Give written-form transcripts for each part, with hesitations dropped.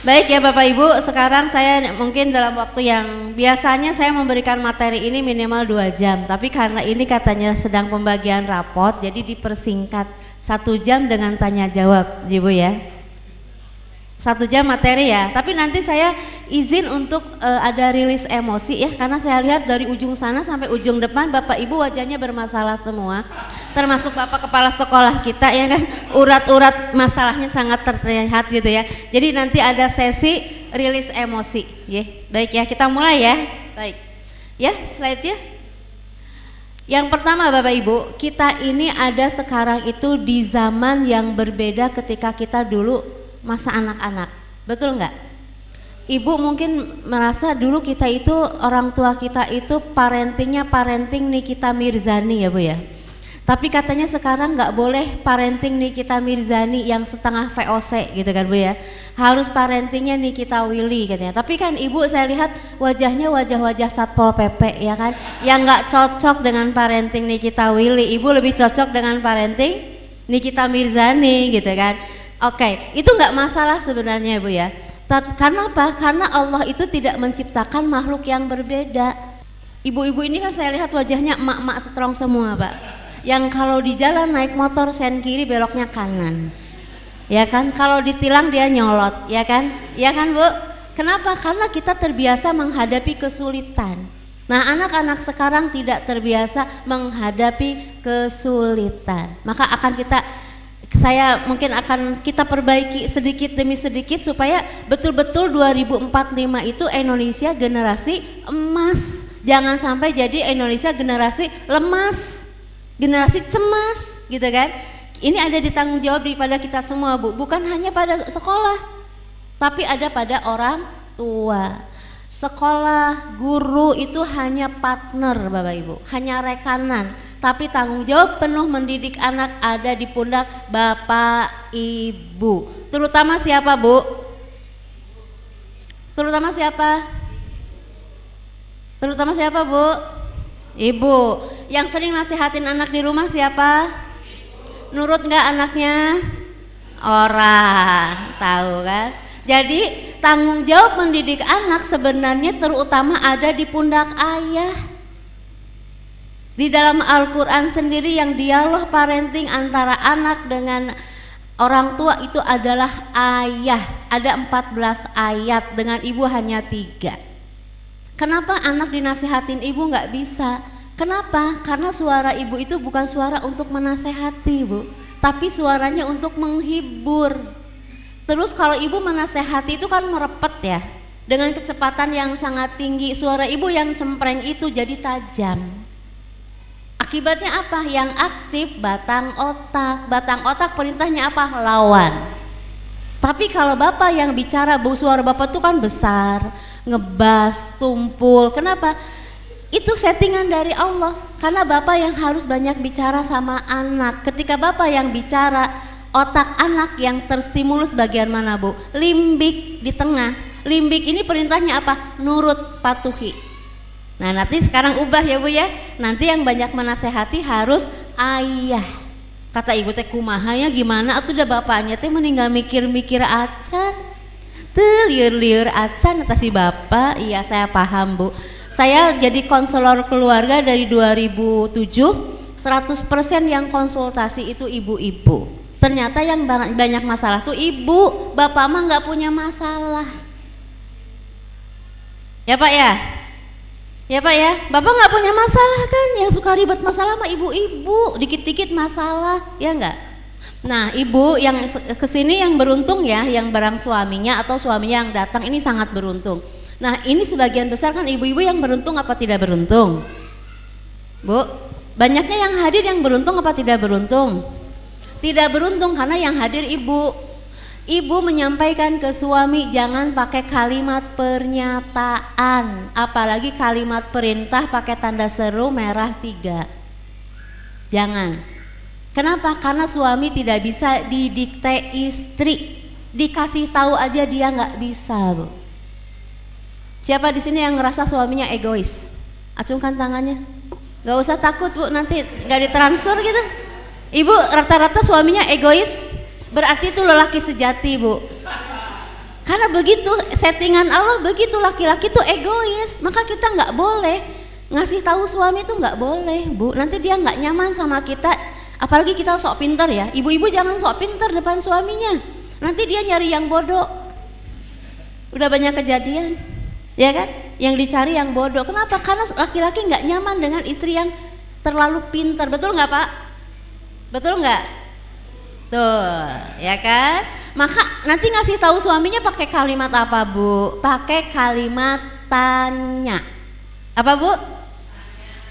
Baik ya Bapak Ibu, sekarang saya mungkin dalam waktu yang biasanya saya memberikan materi ini minimal 2 jam, tapi karena ini katanya sedang pembagian rapot, jadi dipersingkat 1 jam dengan tanya jawab, Ibu ya. 1 jam materi ya, tapi nanti saya izin untuk ada rilis emosi ya, karena saya lihat dari ujung sana sampai ujung depan Bapak Ibu wajahnya bermasalah semua, termasuk Bapak Kepala Sekolah kita ya kan, urat-urat masalahnya sangat terlihat gitu ya. Jadi nanti ada sesi rilis emosi ya. Baik ya, kita mulai ya. Baik ya, slide-nya. Yang pertama Bapak Ibu, kita ini ada sekarang itu di zaman yang berbeda ketika kita dulu masa anak-anak, betul nggak? Ibu mungkin merasa dulu kita itu orang tua kita itu parenting Nikita Mirzani ya Bu ya. Tapi katanya sekarang nggak boleh parenting Nikita Mirzani yang setengah VOC gitu kan Bu ya. Harus parentingnya Nikita Willy katanya. Tapi kan Ibu saya lihat wajahnya wajah-wajah Satpol PP ya kan, yang nggak cocok dengan parenting Nikita Willy. Ibu lebih cocok dengan parenting Nikita Mirzani gitu kan. Oke, itu nggak masalah sebenarnya Bu ya. Karena apa? Karena Allah itu tidak menciptakan makhluk yang berbeda. Ibu-ibu ini kan saya lihat wajahnya emak-emak strong semua Pak. Yang kalau di jalan naik motor sen kiri beloknya kanan. Ya kan? Kalau ditilang dia nyolot, ya kan? Ya kan Bu? Kenapa? Karena kita terbiasa menghadapi kesulitan. Nah, anak-anak sekarang tidak terbiasa menghadapi kesulitan. Maka saya mungkin akan kita perbaiki sedikit demi sedikit supaya betul-betul 2045 itu Indonesia generasi emas. Jangan sampai jadi Indonesia generasi lemas, generasi cemas gitu kan. Ini ada di tanggung jawab daripada kita semua Bu, bukan hanya pada sekolah, tapi ada pada orang tua. Sekolah, guru itu hanya partner Bapak Ibu, hanya rekanan, tapi tanggung jawab penuh mendidik anak ada di pundak Bapak Ibu. Terutama siapa Bu? Terutama siapa? Terutama siapa Bu? Ibu. Yang sering nasihatin anak di rumah siapa? Nurut nggak anaknya? Orang, tahu kan? Jadi tanggung jawab mendidik anak sebenarnya terutama ada di pundak ayah. Di dalam Al-Quran sendiri yang dialog parenting antara anak dengan orang tua itu adalah ayah. Ada 14 ayat, dengan ibu hanya 3. Kenapa anak dinasihatin ibu nggak bisa? Kenapa? Karena suara ibu itu bukan suara untuk menasehati Bu, tapi suaranya untuk menghibur. Terus kalau ibu menasehati itu kan merepet ya, dengan kecepatan yang sangat tinggi. Suara ibu yang cempreng itu jadi tajam. Akibatnya apa? Yang aktif batang otak. Batang otak perintahnya apa? Lawan. Tapi kalau bapak yang bicara, suara bapak itu kan besar, ngebas, tumpul. Kenapa? Itu settingan dari Allah. Karena bapak yang harus banyak bicara sama anak. Ketika bapak yang bicara, otak anak yang terstimulus bagian mana Bu? Limbik di tengah. Limbik ini perintahnya apa? Nurut, patuhi. Nah nanti sekarang ubah ya Bu ya. Nanti yang banyak menasehati harus ayah. Kata ibu teh kumaha ya gimana? Atuh udah bapaknya teh meninggal mikir-mikir acan. Teu liur-liur acan kata si bapak. Iya saya paham Bu. Saya jadi konselor keluarga dari 2007. 100% yang konsultasi itu ibu-ibu. Ternyata yang banyak masalah tuh ibu, bapak mah nggak punya masalah. Ya Pak ya? Ya Pak ya? Bapak nggak punya masalah kan? Yang suka ribet masalah mah ibu-ibu, dikit-dikit masalah, ya nggak? Nah ibu yang kesini yang beruntung ya, yang barang suaminya atau suaminya yang datang ini sangat beruntung. Nah ini sebagian besar kan ibu-ibu yang beruntung apa tidak beruntung? Bu, banyaknya yang hadir yang beruntung apa tidak beruntung? Tidak beruntung karena yang hadir ibu. Ibu menyampaikan ke suami jangan pakai kalimat pernyataan, apalagi kalimat perintah pakai tanda seru merah 3. Jangan. Kenapa? Karena suami tidak bisa didikte istri. Dikasih tahu aja dia nggak bisa Bu. Siapa di sini yang ngerasa suaminya egois? Acungkan tangannya. Gak usah takut Bu, nanti gak ditransfer gitu. Ibu rata-rata suaminya egois, berarti itu lelaki sejati Bu. Karena begitu settingan Allah, begitu laki-laki tuh egois, maka kita nggak boleh ngasih tahu suami tuh, nggak boleh Bu, nanti dia nggak nyaman sama kita. Apalagi kita sok pinter ya, ibu-ibu jangan sok pinter depan suaminya, nanti dia nyari yang bodoh. Udah banyak kejadian, ya kan? Yang dicari yang bodoh. Kenapa? Karena laki-laki nggak nyaman dengan istri yang terlalu pinter. Betul nggak Pak? Betul nggak? Tuh, ya kan? Maka nanti ngasih tahu suaminya pakai kalimat apa Bu? Pakai kalimat tanya. Apa Bu?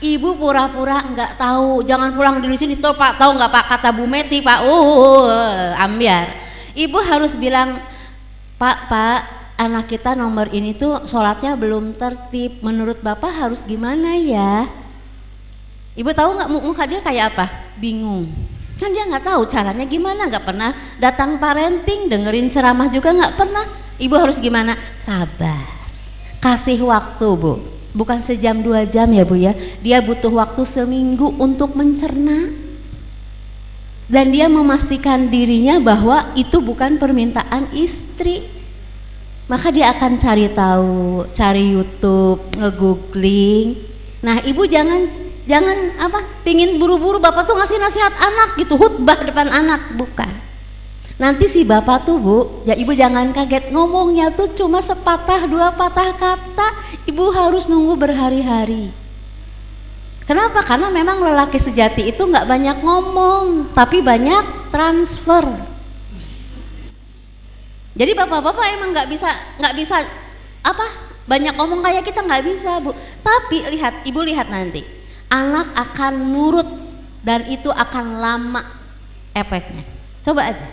Ibu pura-pura nggak tahu. Jangan pulang dari sini tuh Pak, tahu nggak Pak kata Bu Meti Pak? Ambiar. Ibu harus bilang, Pak, anak kita nomor ini tuh sholatnya belum tertib. Menurut Bapak harus gimana ya? Ibu tahu nggak muka dia kayak apa? Bingung. Kan dia nggak tahu caranya gimana, nggak pernah datang parenting, dengerin ceramah juga nggak pernah. Ibu harus gimana? Sabar. Kasih waktu Bu. Bukan sejam 2 jam ya Bu ya. Dia butuh waktu seminggu untuk mencerna. Dan dia memastikan dirinya bahwa itu bukan permintaan istri. Maka dia akan cari tahu, cari YouTube, nge-googling. Nah ibu jangan pingin buru-buru bapak tuh ngasih nasihat anak gitu, khutbah depan anak, bukan. Nanti si bapak tuh Bu, ya ibu jangan kaget, ngomongnya tuh cuma sepatah 2 patah kata, ibu harus nunggu berhari-hari. Kenapa? Karena memang lelaki sejati itu nggak banyak ngomong, tapi banyak transfer. Jadi bapak-bapak emang nggak bisa banyak ngomong kayak kita, nggak bisa Bu. Tapi ibu lihat nanti, anak akan nurut dan itu akan lama efeknya. Coba aja.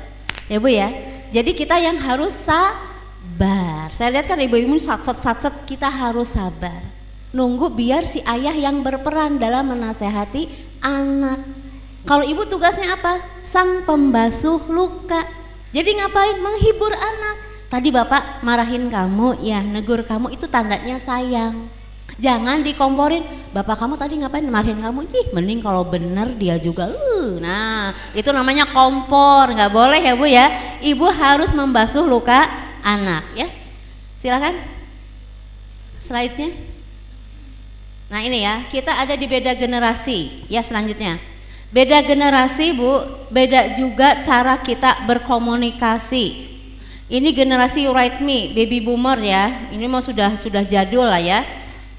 Ya Bu ya, jadi kita yang harus sabar. Saya lihat kan ibu-ibu satset, kita harus sabar. Nunggu biar si ayah yang berperan dalam menasehati anak. Kalau ibu tugasnya apa? Sang pembasuh luka. Jadi ngapain? Menghibur anak. Tadi bapak marahin kamu, ya negur kamu, itu tandanya sayang. Jangan dikomporin, bapak kamu tadi ngapain marahin kamu? Mending kalau bener dia juga. Nah itu namanya kompor, nggak boleh ya Bu ya. Ibu harus membasuh luka anak ya. Silakan slide-nya. Nah ini ya, kita ada di beda generasi ya. Selanjutnya beda generasi Bu, beda juga cara kita berkomunikasi. Ini generasi Right Me, baby boomer ya. Ini mau sudah jadul lah ya.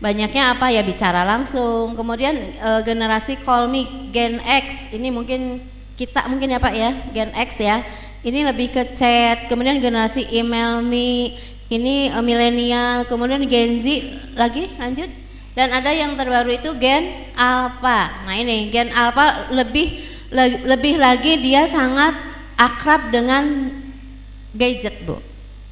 Banyaknya apa ya, bicara langsung. Kemudian generasi Call Me, Gen X, ini mungkin kita ya Pak ya, Gen X ya. Ini lebih ke chat. Kemudian generasi Email Me, ini milenial. Kemudian Gen Z lagi, lanjut. Dan ada yang terbaru itu Gen Alpha. Nah ini Gen Alpha lebih lagi dia sangat akrab dengan gadget Bu.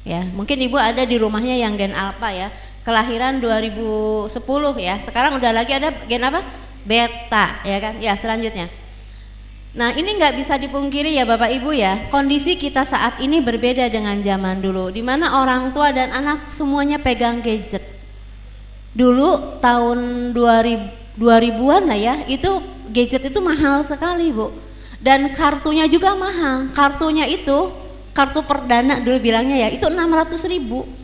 Ya mungkin ibu ada di rumahnya yang Gen Alpha ya. Kelahiran 2010 ya. Sekarang udah lagi ada gen apa? Beta ya kan? Ya selanjutnya. Nah ini nggak bisa dipungkiri ya Bapak Ibu ya. Kondisi kita saat ini berbeda dengan zaman dulu, di mana orang tua dan anak semuanya pegang gadget. Dulu tahun 2000-an lah ya, itu gadget itu mahal sekali Bu. Dan kartunya juga mahal. Kartunya itu kartu perdana dulu bilangnya ya, itu 600.000.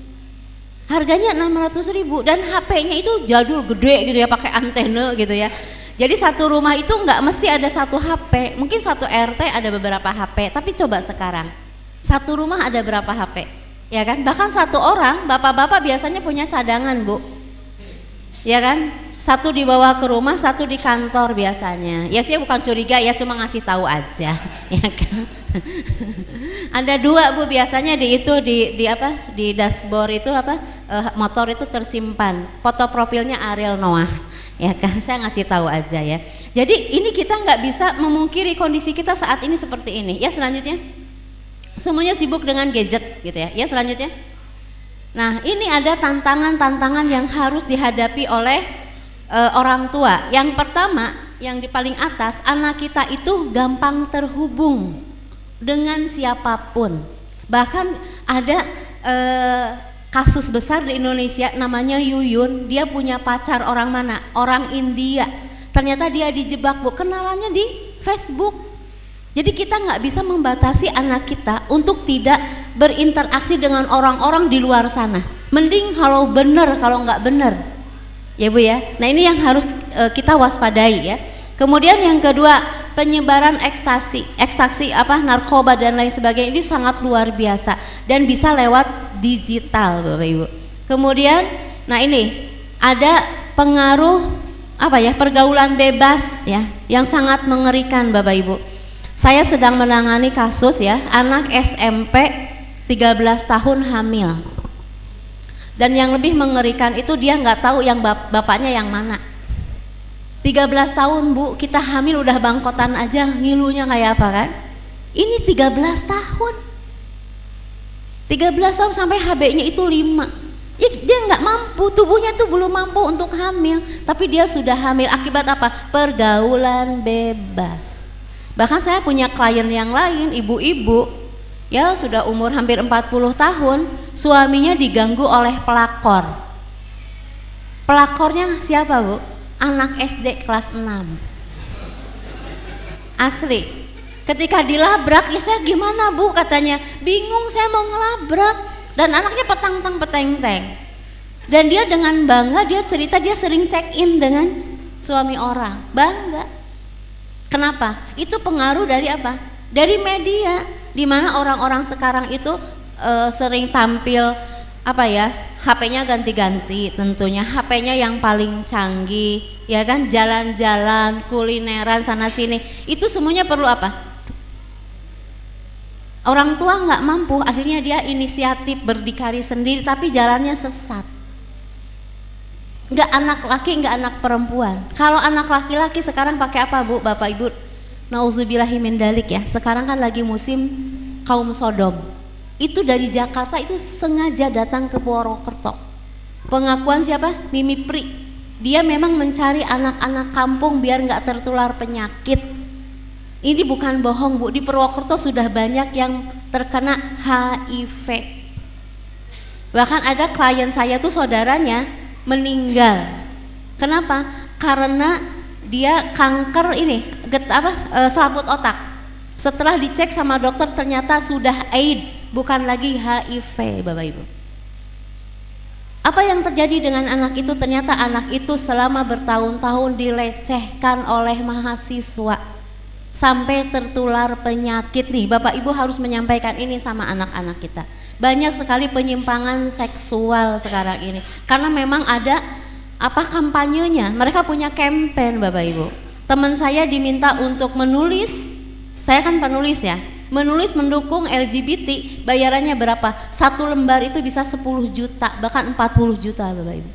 Harganya 600.000 dan HP-nya itu jadul gede gitu ya, pakai antena gitu ya. Jadi satu rumah itu nggak mesti ada satu HP, mungkin satu RT ada beberapa HP. Tapi coba sekarang satu rumah ada berapa HP, ya kan? Bahkan satu orang, bapak-bapak biasanya punya cadangan Bu, ya kan? Satu dibawa ke rumah, satu di kantor biasanya. Ya saya bukan curiga ya, cuma ngasih tahu aja, ya kan? Ada 2 Bu biasanya di dashboard itu motor itu tersimpan foto profilnya Ariel Noah, ya kan? Saya ngasih tahu aja ya. Jadi ini kita nggak bisa memungkiri kondisi kita saat ini seperti ini. Ya selanjutnya, semuanya sibuk dengan gadget gitu ya. Ya selanjutnya. Nah ini ada tantangan yang harus dihadapi oleh orang tua. Yang pertama, yang di paling atas, anak kita itu gampang terhubung dengan siapapun. Bahkan ada kasus besar di Indonesia namanya Yuyun. Dia punya pacar orang mana? Orang India. Ternyata dia dijebak Bu, kenalannya di Facebook. Jadi kita nggak bisa membatasi anak kita untuk tidak berinteraksi dengan orang-orang di luar sana. Mending kalau benar, kalau nggak benar, ya Bu ya. Nah ini yang harus kita waspadai ya. Kemudian yang kedua, penyebaran ekstasi narkoba dan lain sebagainya ini sangat luar biasa dan bisa lewat digital Bapak Ibu. Kemudian, nah ini ada pengaruh pergaulan bebas ya, yang sangat mengerikan Bapak Ibu. Saya sedang menangani kasus ya, anak SMP 13 tahun hamil. Dan yang lebih mengerikan itu dia nggak tahu yang bapaknya yang mana. 13 tahun Bu, kita hamil udah bangkotan aja, ngilunya kayak apa kan? Ini 13 tahun. 13 tahun sampai HB-nya itu 5. Ya, dia nggak mampu, tubuhnya tuh belum mampu untuk hamil, tapi dia sudah hamil akibat apa? Pergaulan bebas. Bahkan saya punya klien yang lain, ibu-ibu ya sudah umur hampir 40 tahun, suaminya diganggu oleh pelakor. Pelakornya siapa Bu? Anak SD kelas 6. Asli. Ketika dilabrak, ya saya gimana Bu katanya, bingung saya mau ngelabrak, dan anaknya petang-peteng. Dan dia dengan bangga dia cerita dia sering check in dengan suami orang, bangga. Kenapa? Itu pengaruh dari apa? Dari media, di mana orang-orang sekarang itu sering tampil HP-nya ganti-ganti, tentunya HP-nya yang paling canggih, ya kan, jalan-jalan, kulineran sana sini, itu semuanya perlu apa? Orang tua nggak mampu, akhirnya dia inisiatif berdikari sendiri, tapi jalannya sesat. Nggak anak laki, nggak anak perempuan. Kalau anak laki-laki sekarang pakai apa Bu, Bapak Ibu? Nauzubillahi min dalik ya. Sekarang kan lagi musim kaum Sodom. Itu dari Jakarta itu sengaja datang ke Purwokerto. Pengakuan siapa? Mimi Pri. Dia memang mencari anak-anak kampung biar nggak tertular penyakit. Ini bukan bohong Bu. Di Purwokerto sudah banyak yang terkena HIV. Bahkan ada klien saya tuh saudaranya meninggal. Kenapa? Karena dia kanker selaput otak. Setelah dicek sama dokter ternyata sudah AIDS, bukan lagi HIV Bapak Ibu. Apa yang terjadi dengan anak itu? Ternyata anak itu selama bertahun-tahun dilecehkan oleh mahasiswa sampai tertular penyakit. Nih Bapak Ibu harus menyampaikan ini sama anak-anak kita. Banyak sekali penyimpangan seksual sekarang ini karena memang ada kampanyenya. Mereka punya campaign Bapak Ibu. Teman saya diminta untuk menulis, saya kan penulis ya, menulis mendukung LGBT, bayarannya berapa? 1 lembar itu bisa 10 juta, bahkan 40 juta Bapak Ibu.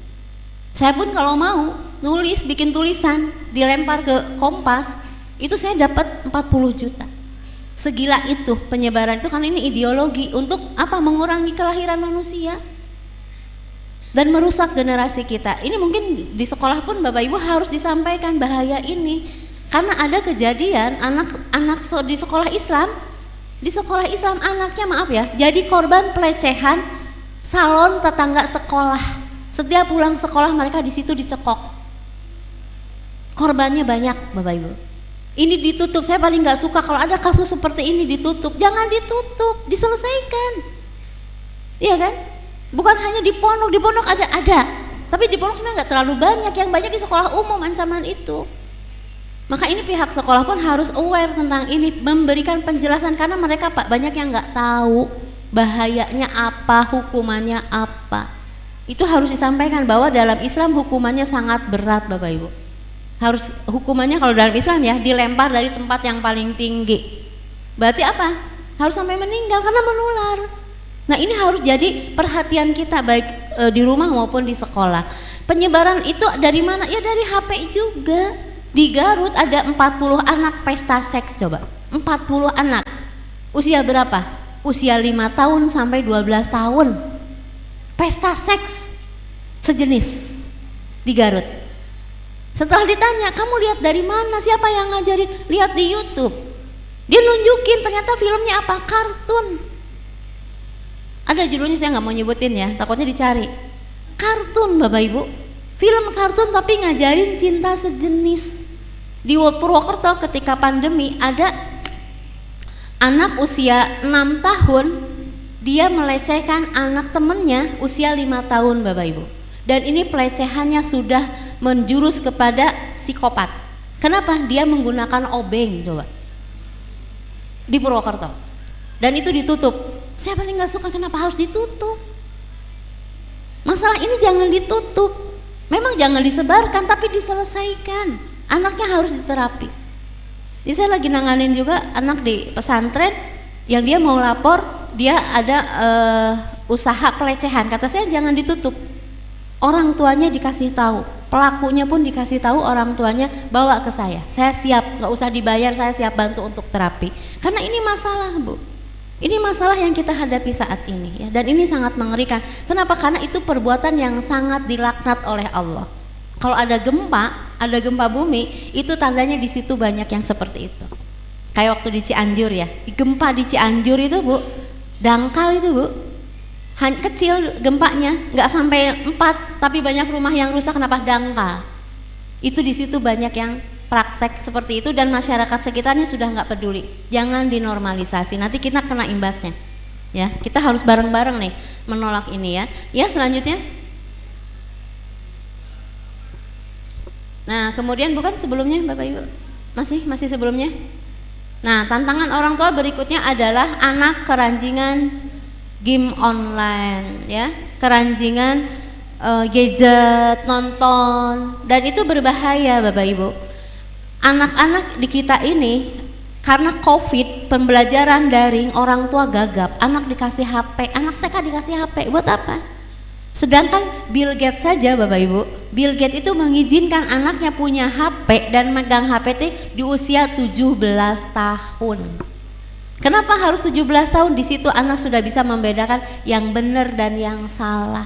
Saya pun kalau mau nulis, bikin tulisan, dilempar ke Kompas, itu saya dapat 40 juta. Segila itu penyebaran itu, karena ini ideologi untuk apa? Mengurangi kelahiran manusia dan merusak generasi kita. Ini mungkin di sekolah pun Bapak Ibu harus disampaikan bahaya ini, karena ada kejadian anak di sekolah Islam, anaknya jadi korban pelecehan salon tetangga sekolah. Setiap pulang sekolah mereka di situ dicekok. Korbannya banyak Bapak Ibu. Ini ditutup, saya paling nggak suka kalau ada kasus seperti ini ditutup. Jangan ditutup, diselesaikan. Iya kan? Bukan hanya di pondok ada. Tapi di pondok sebenarnya nggak terlalu banyak, yang banyak di sekolah umum ancaman itu. Maka ini pihak sekolah pun harus aware tentang ini, memberikan penjelasan, karena mereka banyak yang nggak tahu bahayanya apa, hukumannya apa. Itu harus disampaikan bahwa dalam Islam hukumannya sangat berat Bapak Ibu. Harus hukumannya kalau dalam Islam ya dilempar dari tempat yang paling tinggi. Berarti apa? Harus sampai meninggal karena menular. Nah ini harus jadi perhatian kita baik di rumah maupun di sekolah. Penyebaran itu dari mana? Ya dari HP juga. Di Garut ada 40 anak pesta seks, coba 40 anak. Usia berapa? Usia 5 tahun sampai 12 tahun. Pesta seks sejenis di Garut. Setelah ditanya, kamu lihat dari mana? Siapa yang ngajarin? Lihat di YouTube. Dia nunjukin, ternyata filmnya apa? Kartun. Ada judulnya, saya nggak mau nyebutin ya, takutnya dicari. Kartun Bapak Ibu. Film kartun tapi ngajarin cinta sejenis. Di Purwokerto ketika pandemi ada Anak usia 6 tahun dia melecehkan anak temennya usia 5 tahun Bapak Ibu. Dan ini pelecehannya sudah menjurus kepada psikopat. Kenapa? Dia menggunakan obeng coba di Purwokerto. Dan itu ditutup. Saya paling gak suka kenapa harus ditutup. Masalah ini jangan ditutup. Memang jangan disebarkan tapi diselesaikan. Anaknya harus diterapi. Jadi saya lagi nanganin juga anak di pesantren yang dia mau lapor, dia ada usaha pelecehan. Kata saya jangan ditutup. Orang tuanya dikasih tahu, pelakunya pun dikasih tahu orang tuanya, bawa ke saya siap, nggak usah dibayar, saya siap bantu untuk terapi. Karena ini masalah Bu, ini masalah yang kita hadapi saat ini ya, dan ini sangat mengerikan. Kenapa? Karena itu perbuatan yang sangat dilaknat oleh Allah. Kalau ada gempa bumi, itu tandanya di situ banyak yang seperti itu. Kayak waktu di Cianjur ya, gempa di Cianjur itu Bu, dangkal itu Bu, kecil gempanya, nggak sampai 4, tapi banyak rumah yang rusak. Kenapa? Dangkal. Itu di situ banyak yang praktek seperti itu dan masyarakat sekitarnya sudah nggak peduli. Jangan dinormalisasi, nanti kita kena imbasnya. Ya, kita harus bareng-bareng nih menolak ini ya. Ya, selanjutnya. Nah, kemudian bukan sebelumnya Bapak Ibu? Masih sebelumnya. Nah, tantangan orang tua berikutnya adalah anak keranjingan game online ya, keranjingan gadget, nonton, dan itu berbahaya Bapak Ibu. Anak-anak di kita ini karena COVID, pembelajaran daring, orang tua gagap, anak dikasih HP, anak TK dikasih HP, buat apa? Sedangkan Bill Gates saja Bapak Ibu, Bill Gates itu mengizinkan anaknya punya HP dan megang HP di usia 17 tahun. Kenapa harus 17 tahun? Di situ anak sudah bisa membedakan yang benar dan yang salah.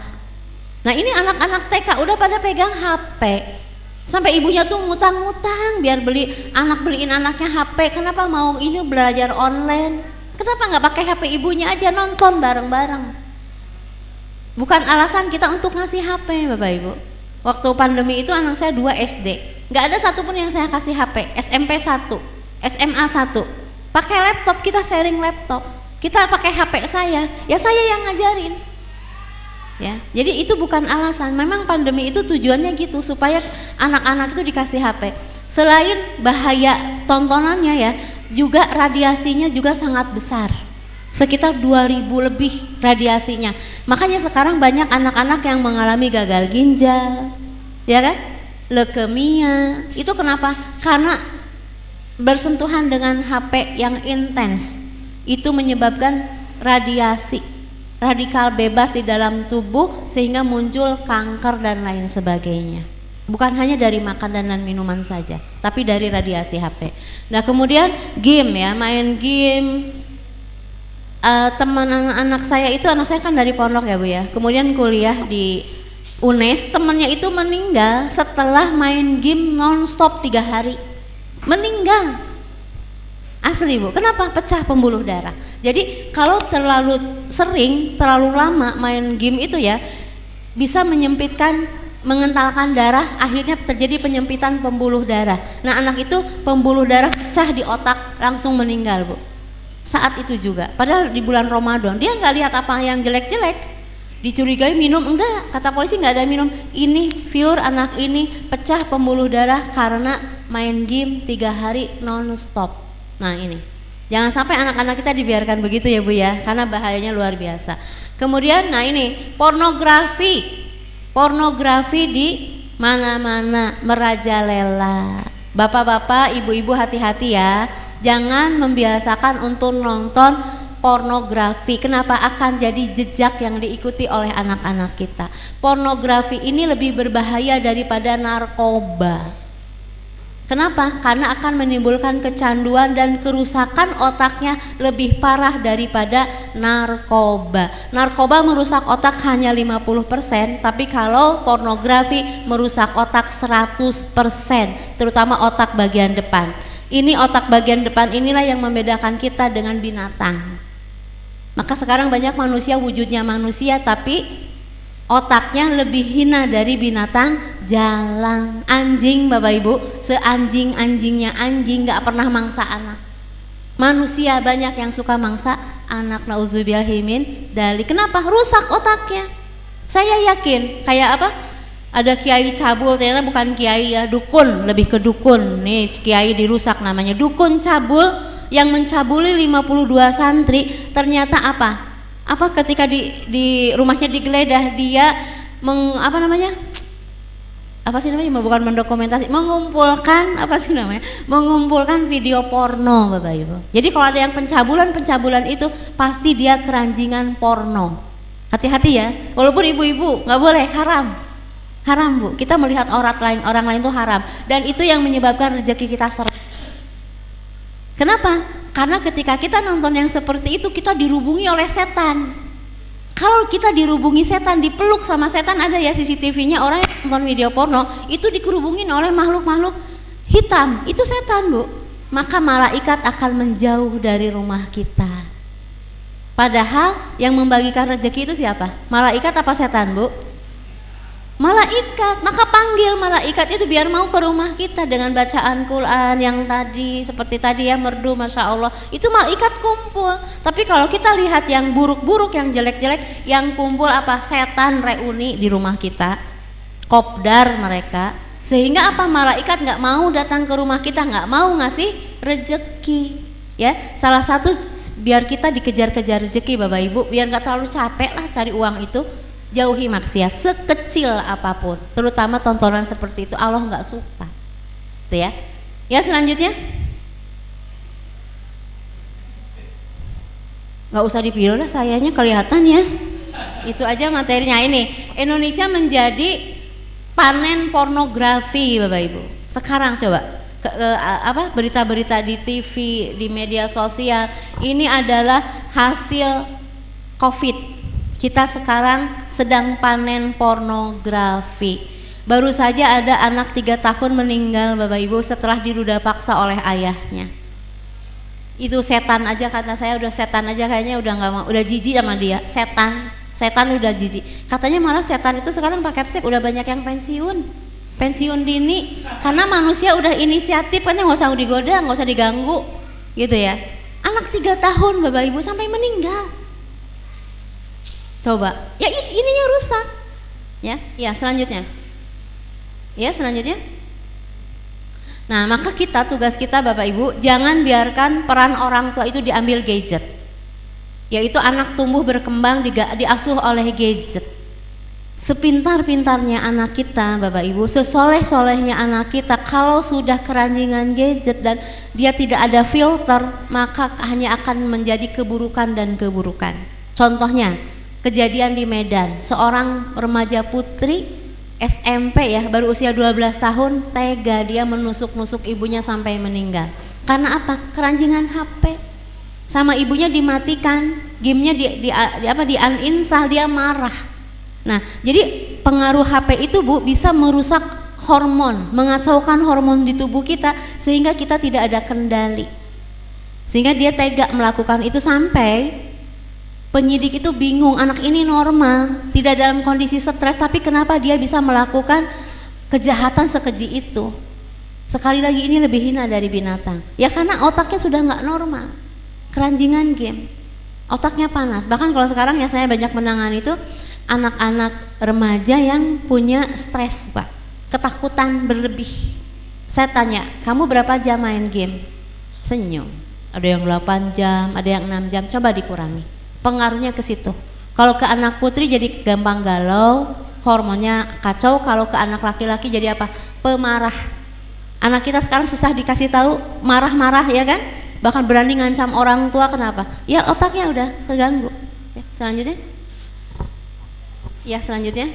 Nah ini anak-anak TK udah pada pegang HP, sampai ibunya tuh ngutang-ngutang biar beliin anaknya HP. Kenapa mau ini belajar online? Kenapa nggak pakai HP ibunya aja, nonton bareng-bareng? Bukan alasan kita untuk ngasih HP Bapak Ibu. Waktu pandemi itu anak saya 2 SD, nggak ada satupun yang saya kasih HP. SMP 1, SMA 1, pakai laptop, kita sharing laptop, kita pakai HP saya, ya saya yang ngajarin. Ya, jadi itu bukan alasan. Memang pandemi itu tujuannya gitu supaya anak-anak itu dikasih HP. Selain bahaya tontonannya ya, juga radiasinya juga sangat besar. Sekitar 2000 lebih radiasinya. Makanya sekarang banyak anak-anak yang mengalami gagal ginjal, ya kan? Leukemia. Itu kenapa? Karena bersentuhan dengan HP yang intens. Itu menyebabkan radiasi, radikal bebas di dalam tubuh sehingga muncul kanker dan lain sebagainya. Bukan hanya dari makanan dan minuman saja, tapi dari radiasi HP. Nah, kemudian game ya, main game. Teman anak saya itu, anak saya kan dari pondok ya Bu ya, kemudian kuliah di UNES, temannya itu meninggal setelah main game nonstop 3 hari, meninggal asli Bu. Kenapa? Pecah pembuluh darah. Jadi kalau terlalu sering, terlalu lama main game itu ya bisa menyempitkan, mengentalkan darah, akhirnya terjadi penyempitan pembuluh darah. Nah anak itu pembuluh darah pecah di otak, langsung meninggal Bu. Saat itu juga, padahal di bulan Ramadan dia nggak lihat apa yang jelek-jelek, dicurigai minum, enggak, kata polisi nggak ada minum. Ini pure anak ini pecah pembuluh darah karena main game 3 hari non-stop. Nah ini, jangan sampai anak-anak kita dibiarkan begitu ya Bu ya, karena bahayanya luar biasa. Kemudian nah ini pornografi di mana-mana merajalela. Bapak-bapak, ibu-ibu hati-hati ya. Jangan membiasakan untuk nonton pornografi. Kenapa? Akan jadi jejak yang diikuti oleh anak-anak kita. Pornografi ini lebih berbahaya daripada narkoba. Kenapa? Karena akan menimbulkan kecanduan dan kerusakan otaknya lebih parah daripada narkoba. Narkoba merusak otak hanya 50%, tapi kalau pornografi merusak otak 100%, terutama otak bagian depan. Ini otak bagian depan inilah yang membedakan kita dengan binatang. Maka sekarang banyak manusia wujudnya manusia tapi otaknya lebih hina dari binatang jalang. Anjing Bapak Ibu, seanjing-anjingnya anjing gak pernah mangsa anak. Manusia banyak yang suka mangsa anak, nauzubillahimin dari. Kenapa? Rusak otaknya. Saya yakin kayak apa? Ada kiai cabul, ternyata bukan kiai ya, dukun, lebih ke dukun. Nih kiai dirusak namanya. Dukun cabul yang mencabuli 52 santri, ternyata apa? Apa ketika di rumahnya digeledah, dia apa namanya? Apa sih namanya, bukan mendokumentasi, mengumpulkan apa sih namanya, mengumpulkan video porno Bapak Ibu. Jadi kalau ada yang pencabulan itu pasti dia keranjingan porno. Hati-hati ya, walaupun ibu-ibu nggak boleh, haram Bu, kita melihat orang lain itu haram, dan itu yang menyebabkan rezeki kita seret. Kenapa? Karena ketika kita nonton yang seperti itu, kita dirubungi oleh setan. Kalau kita dirubungi setan, dipeluk sama setan, ada ya CCTV-nya, orang yang nonton video porno itu dikerubungin oleh makhluk-makhluk hitam, itu setan Bu. Maka malaikat akan menjauh dari rumah kita. Padahal yang membagikan rezeki itu siapa? Malaikat apa setan Bu? Malaikat. Maka panggil malaikat itu biar mau ke rumah kita dengan bacaan Quran yang tadi, seperti tadi ya, merdu, Masya Allah, itu malaikat kumpul. Tapi kalau kita lihat yang buruk-buruk, yang jelek-jelek, yang kumpul apa? Setan reuni di rumah kita, kopdar mereka, sehingga apa? Malaikat nggak mau datang ke rumah kita, nggak mau ngasih rezeki. Ya, salah satu biar kita dikejar-kejar rezeki Bapak Ibu, biar nggak terlalu capek lah cari uang itu, jauhi maksiat sekecil apapun, terutama tontonan seperti itu, Allah nggak suka. Itu ya. Ya, selanjutnya nggak usah dipilih lah, sayanya kelihatan ya. Itu aja materinya. Ini Indonesia menjadi panen pornografi Bapak Ibu. Sekarang coba apa berita-berita di TV, di media sosial, ini adalah hasil COVID. Kita sekarang sedang panen pornografi. Baru saja ada anak 3 tahun meninggal Bapak Ibu setelah diruda paksa oleh ayahnya. Itu setan aja, kata saya, udah setan aja kayaknya udah nggak mau, udah jijik sama dia. Setan udah jijik. Katanya malah setan itu sekarang pakai psik, udah banyak yang pensiun dini, karena manusia udah inisiatif, kan nggak usah digoda, nggak usah diganggu gitu ya. Anak 3 tahun Bapak Ibu sampai meninggal. Coba, ya ininya rusak. Ya selanjutnya. Nah, maka tugas kita Bapak Ibu, jangan biarkan peran orang tua itu diambil gadget. Yaitu anak tumbuh berkembang diasuh oleh gadget. Sepintar-pintarnya anak kita Bapak Ibu, sesoleh-solehnya anak kita, kalau sudah keranjingan gadget dan dia tidak ada filter, maka hanya akan menjadi keburukan dan keburukan. Contohnya kejadian di Medan, seorang remaja putri SMP ya, baru usia 12 tahun, tega dia menusuk-nusuk ibunya sampai meninggal. Karena apa? Keranjingan HP. Sama ibunya dimatikan, gamenya di uninstall, dia marah. Nah, jadi pengaruh HP itu Bu bisa merusak hormon, mengacaukan hormon di tubuh kita sehingga kita tidak ada kendali. Sehingga dia tega melakukan itu, sampai penyidik itu bingung, anak ini normal, tidak dalam kondisi stres, tapi kenapa dia bisa melakukan kejahatan sekeji itu? Sekali lagi, ini lebih hina dari binatang. Ya karena otaknya sudah nggak normal, keranjingan game, otaknya panas. Bahkan kalau sekarang ya saya banyak menangani itu anak-anak remaja yang punya stres Pak, ketakutan berlebih. Saya tanya, kamu berapa jam main game? Senyum. Ada yang 8 jam, ada yang 6 jam, coba dikurangi. Pengaruhnya ke situ. Kalau ke anak putri jadi gampang galau, hormonnya kacau. Kalau ke anak laki-laki jadi apa? Pemarah. Anak kita sekarang susah dikasih tahu, marah-marah ya kan? Bahkan berani ngancam orang tua. Kenapa? Ya otaknya udah terganggu. Ya, selanjutnya.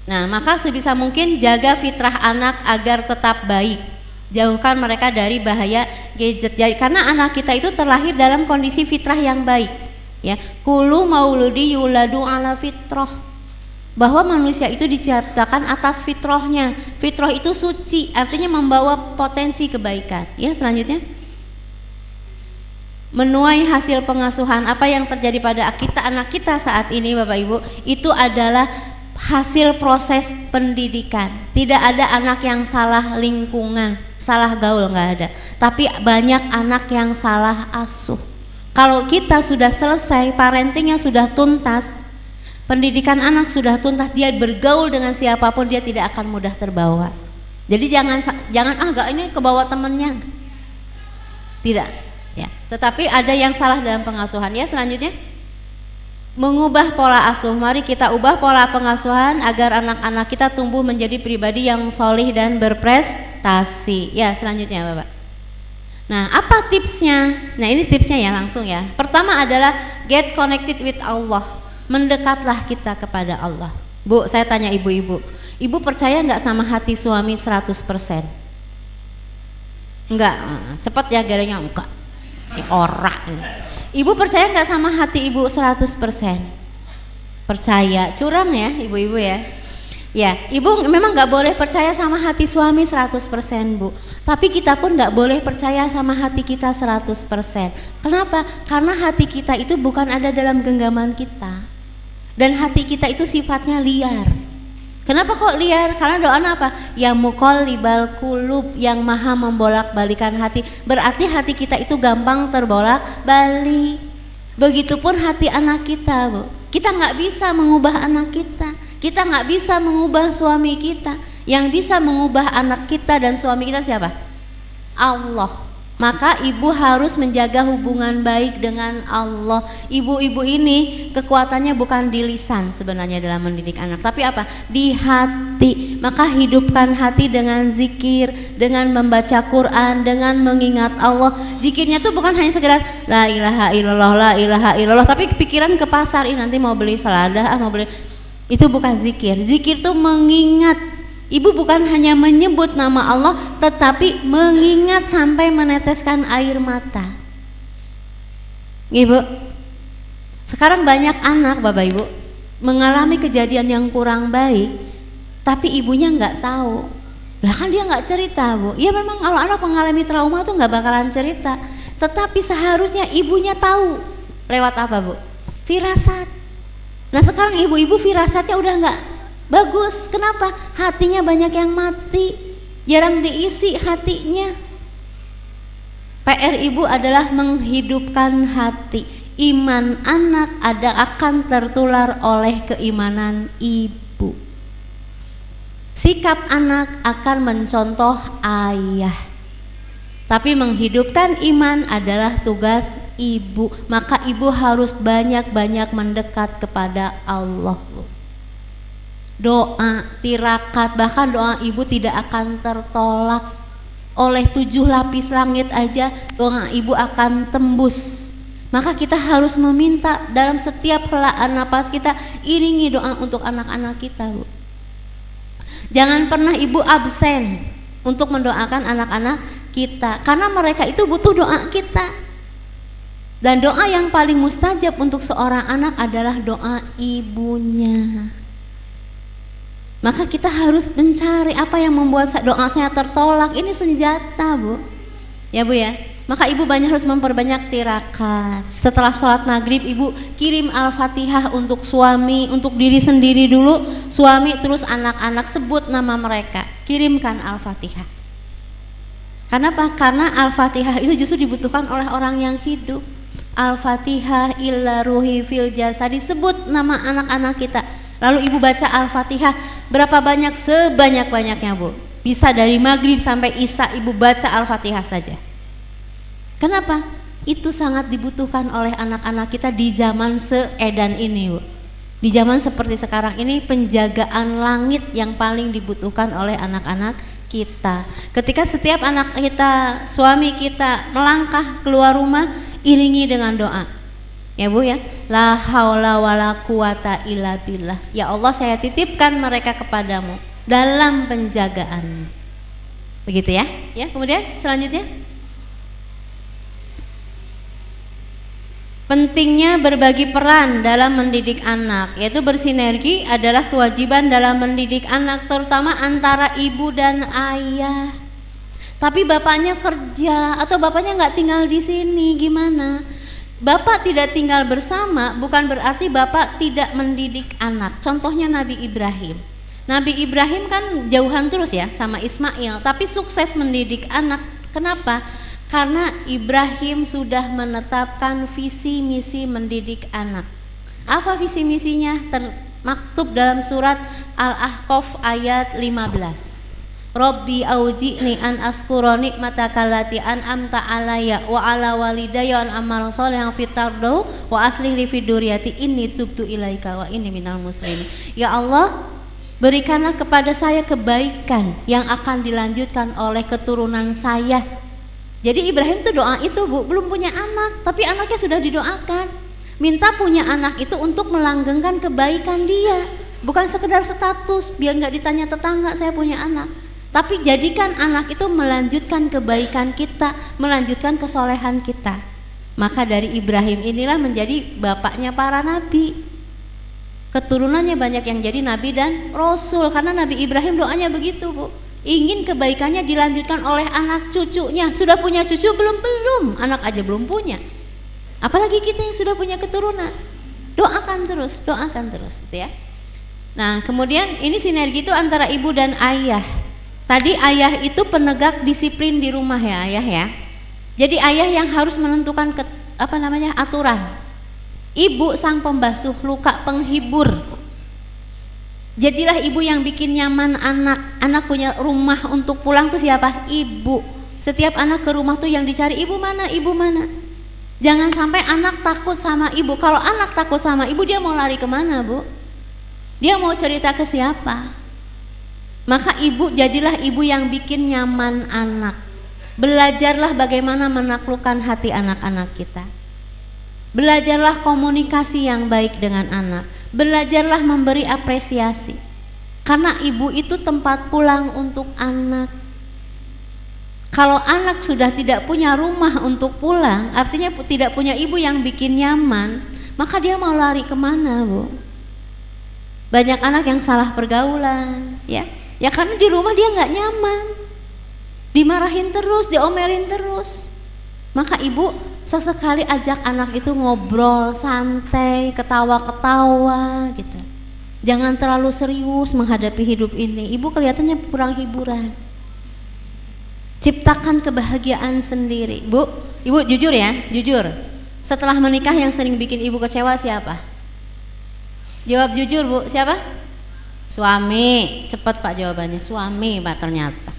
Nah, maka sebisa mungkin jaga fitrah anak agar tetap baik. Jauhkan mereka dari bahaya gadget. Jadi karena anak kita itu terlahir dalam kondisi fitrah yang baik. Ya, kullu mauludi yuladu ala fitrah. Bahwa manusia itu diciptakan atas fitrahnya. Fitrah itu suci, artinya membawa potensi kebaikan. Ya, selanjutnya. Menuai hasil pengasuhan, apa yang terjadi pada kita, anak kita saat ini Bapak Ibu, itu adalah hasil proses pendidikan. Tidak ada anak yang salah lingkungan, salah gaul, nggak ada. Tapi banyak anak yang salah asuh. Kalau kita sudah selesai, parentingnya sudah tuntas, pendidikan anak sudah tuntas, dia bergaul dengan siapapun dia tidak akan mudah terbawa. Jadi jangan enggak ini kebawa temennya. Tidak, ya. Tetapi ada yang salah dalam pengasuhan. Ya, selanjutnya mengubah pola asuh. Mari kita ubah pola pengasuhan agar anak-anak kita tumbuh menjadi pribadi yang solih dan berprestasi. Ya, selanjutnya Bapak. Nah, apa tipsnya? Nah, ini tipsnya ya langsung ya. Pertama adalah get connected with Allah. Mendekatlah kita kepada Allah. Bu, saya tanya ibu-ibu. Ibu percaya nggak sama hati suami 100%? Enggak, cepat ya garanya enggak. Ora. Ibu percaya nggak sama hati ibu 100%? Percaya, curang ya ibu-ibu ya. Ya, ibu memang nggak boleh percaya sama hati suami 100%, Bu. Tapi kita pun nggak boleh percaya sama hati kita 100%. Kenapa? Karena hati kita itu bukan ada dalam genggaman kita. Dan hati kita itu sifatnya liar. Kenapa kok liar? Karena doa apa? Ya muqallibal qulub, yang maha membolak-balikan hati. Berarti hati kita itu gampang terbolak-balik. Begitupun hati anak kita, Bu. Kita nggak bisa mengubah anak kita. Kita nggak bisa mengubah suami kita. Yang bisa mengubah anak kita dan suami kita siapa? Allah. Maka ibu harus menjaga hubungan baik dengan Allah. Ibu-ibu ini kekuatannya bukan di lisan sebenarnya dalam mendidik anak, tapi apa? Di hati. Maka hidupkan hati dengan zikir, dengan membaca Quran, dengan mengingat Allah. Zikirnya tuh bukan hanya sekedar la ilaha illallah, la ilaha illallah, tapi pikiran ke pasar, ini nanti mau beli seladah, mau beli. Itu bukan zikir. Zikir tuh mengingat. Ibu bukan hanya menyebut nama Allah, tetapi mengingat sampai meneteskan air mata. Ibu, sekarang banyak anak Bapak Ibu mengalami kejadian yang kurang baik, tapi ibunya nggak tahu. Lah kan dia nggak cerita, Bu. Ya memang kalau anak mengalami trauma tuh nggak bakalan cerita, tetapi seharusnya ibunya tahu. Lewat apa, Bu? Firasat. Nah sekarang ibu-ibu firasatnya udah nggak bagus. Kenapa? Hatinya banyak yang mati, jarang diisi hatinya. PR ibu adalah menghidupkan hati. Iman anak akan tertular oleh keimanan ibu. Sikap anak akan mencontoh ayah. Tapi menghidupkan iman adalah tugas ibu. Maka ibu harus banyak-banyak mendekat kepada Allah. Doa, tirakat, bahkan doa ibu tidak akan tertolak. Oleh 7 lapis langit aja doa ibu akan tembus. Maka kita harus meminta dalam setiap helaan napas kita, iringi doa untuk anak-anak kita, Bu. Jangan pernah ibu absen untuk mendoakan anak-anak kita, karena mereka itu butuh doa kita. Dan doa yang paling mustajab untuk seorang anak adalah doa ibunya. Maka kita harus mencari apa yang membuat doa saya tertolak. Ini senjata, Bu. Ya, Bu ya. Maka ibu banyak harus memperbanyak tirakat. Setelah sholat maghrib ibu kirim Al-Fatihah untuk suami, untuk diri sendiri dulu, suami, terus anak-anak, sebut nama mereka. Kirimkan Al-Fatihah. Kenapa? Karena Al-Fatihah itu justru dibutuhkan oleh orang yang hidup. Al-Fatihah illa ruhi fil jasadi, disebut nama anak-anak kita. Lalu ibu baca Al-Fatihah berapa banyak? Sebanyak-banyaknya, Bu. Bisa dari maghrib sampai isya ibu baca Al-Fatihah saja. Kenapa? Itu sangat dibutuhkan oleh anak-anak kita di zaman seedan ini, Bu. Di zaman seperti sekarang ini penjagaan langit yang paling dibutuhkan oleh anak-anak kita. Ketika setiap anak kita, suami kita melangkah keluar rumah, iringi dengan doa. Ya, Bu ya. La haula wala quwata illa billah. Ya Allah, saya titipkan mereka kepadamu dalam penjagaan. Begitu ya. Ya, kemudian selanjutnya pentingnya berbagi peran dalam mendidik anak, yaitu bersinergi adalah kewajiban dalam mendidik anak, terutama antara ibu dan ayah. Tapi bapaknya kerja atau bapaknya nggak tinggal di sini, gimana? Bapak tidak tinggal bersama bukan berarti bapak tidak mendidik anak. Contohnya Nabi Ibrahim. Nabi Ibrahim kan jauhan terus ya sama Ismail, tapi sukses mendidik anak. Kenapa? Karena Ibrahim sudah menetapkan visi misi mendidik anak. Apa visi misinya? Termaktub dalam surat Al-Ahqaf ayat 15. Rabbi auji'ni an askura nikmataka allati an'amta alayya wa ala walidayya an amal sholihan fit tardau wa aslih li fid duriyati inni tubtu ilaika wa inni minal muslimin. Ya Allah, berikanlah kepada saya kebaikan yang akan dilanjutkan oleh keturunan saya. Jadi Ibrahim tuh doa itu, Bu, belum punya anak, tapi anaknya sudah didoakan. Minta punya anak itu untuk melanggengkan kebaikan dia, bukan sekedar status biar nggak ditanya tetangga saya punya anak. Tapi jadikan anak itu melanjutkan kebaikan kita, melanjutkan kesolehan kita. Maka dari Ibrahim inilah menjadi bapaknya para nabi. Keturunannya banyak yang jadi nabi dan rasul, karena Nabi Ibrahim doanya begitu, Bu. Ingin kebaikannya dilanjutkan oleh anak cucunya. Sudah punya cucu belum, anak aja belum punya. Apalagi kita yang sudah punya keturunan. Doakan terus gitu ya. Nah, kemudian ini sinergi itu antara ibu dan ayah. Tadi ayah itu penegak disiplin di rumah ya, ayah ya. Jadi ayah yang harus menentukan aturan. Ibu sang pembasuh luka, penghibur. Jadilah ibu yang bikin nyaman anak. Anak punya rumah untuk pulang tuh siapa? Ibu. Setiap anak ke rumah tuh yang dicari ibu mana? Jangan sampai anak takut sama ibu. Kalau anak takut sama ibu, dia mau lari kemana, Bu? Dia mau cerita ke siapa? Maka ibu, jadilah ibu yang bikin nyaman anak. Belajarlah bagaimana menaklukkan hati anak-anak kita. Belajarlah komunikasi yang baik dengan anak. Belajarlah memberi apresiasi. Karena ibu itu tempat pulang untuk anak. Kalau anak sudah tidak punya rumah untuk pulang, artinya tidak punya ibu yang bikin nyaman, maka dia mau lari kemana, Bu? Banyak anak yang salah pergaulan, ya. Ya karena di rumah dia nggak nyaman, dimarahin terus, diomelin terus. Maka ibu sesekali ajak anak itu ngobrol santai, ketawa-ketawa gitu. Jangan terlalu serius menghadapi hidup ini. Ibu kelihatannya kurang hiburan. Ciptakan kebahagiaan sendiri. Bu, ibu jujur ya, jujur. Setelah menikah yang sering bikin ibu kecewa siapa? Jawab jujur, Bu, siapa? Suami. Cepat Pak jawabannya, suami Pak ternyata.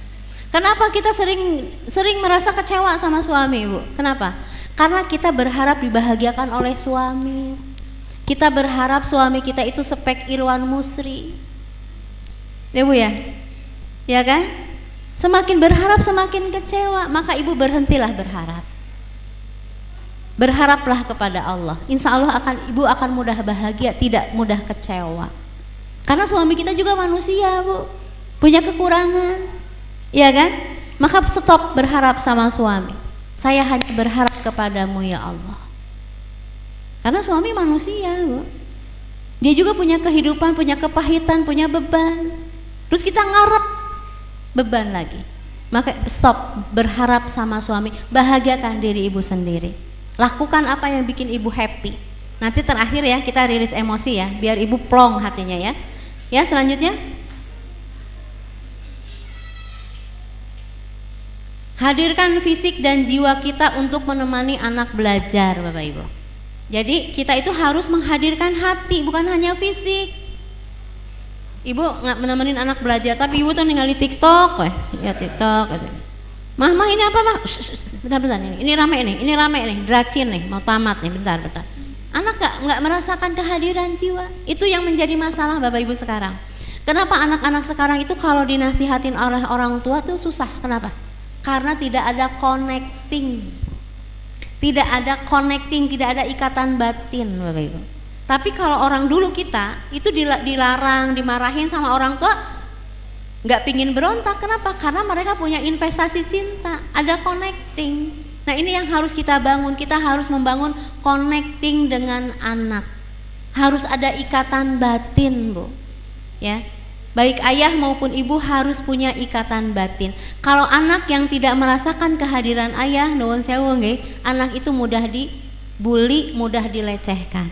Kenapa kita sering merasa kecewa sama suami, Bu? Kenapa? Karena kita berharap dibahagiakan oleh suami. Kita berharap suami kita itu spek Irwan Musri. Ya, Bu ya? Ya kan? Semakin berharap semakin kecewa, maka ibu berhentilah berharap. Berharaplah kepada Allah. Insya Allah ibu akan mudah bahagia, tidak mudah kecewa. Karena suami kita juga manusia, Bu, punya kekurangan, ya kan? Maka stop berharap sama suami. Saya hanya berharap kepadamu ya Allah. Karena suami manusia, Bu. Dia juga punya kehidupan, punya kepahitan, punya beban. Terus kita ngarep beban lagi. Maka stop berharap sama suami. Bahagiakan diri ibu sendiri. Lakukan apa yang bikin ibu happy. Nanti terakhir ya kita rilis emosi ya, biar ibu plong hatinya ya. Ya, selanjutnya hadirkan fisik dan jiwa kita untuk menemani anak belajar, Bapak Ibu. Jadi kita itu harus menghadirkan hati, bukan hanya fisik. Ibu nggak menemenin anak belajar, tapi ibu tuh ninggalin TikTok, ya TikTok. Mah ini apa mah? Bentar ini rame nih, dracin nih, mau tamat nih, bentar. Anak nggak merasakan kehadiran jiwa. Itu yang menjadi masalah Bapak Ibu sekarang. Kenapa anak-anak sekarang itu kalau dinasihatin oleh orang tua tuh susah? Kenapa? Karena tidak ada connecting. Tidak ada ikatan batin Bapak Ibu. Tapi kalau orang dulu kita itu dilarang, dimarahin sama orang tua, nggak pingin berontak. Kenapa? Karena mereka punya investasi cinta, ada connecting. Nah ini yang harus kita bangun. Kita harus membangun connecting dengan anak. Harus ada ikatan batin, Bu. Ya, baik ayah maupun ibu harus punya ikatan batin. Kalau anak yang tidak merasakan kehadiran ayah, nuwun sewu nggih, anak itu mudah bully mudah dilecehkan.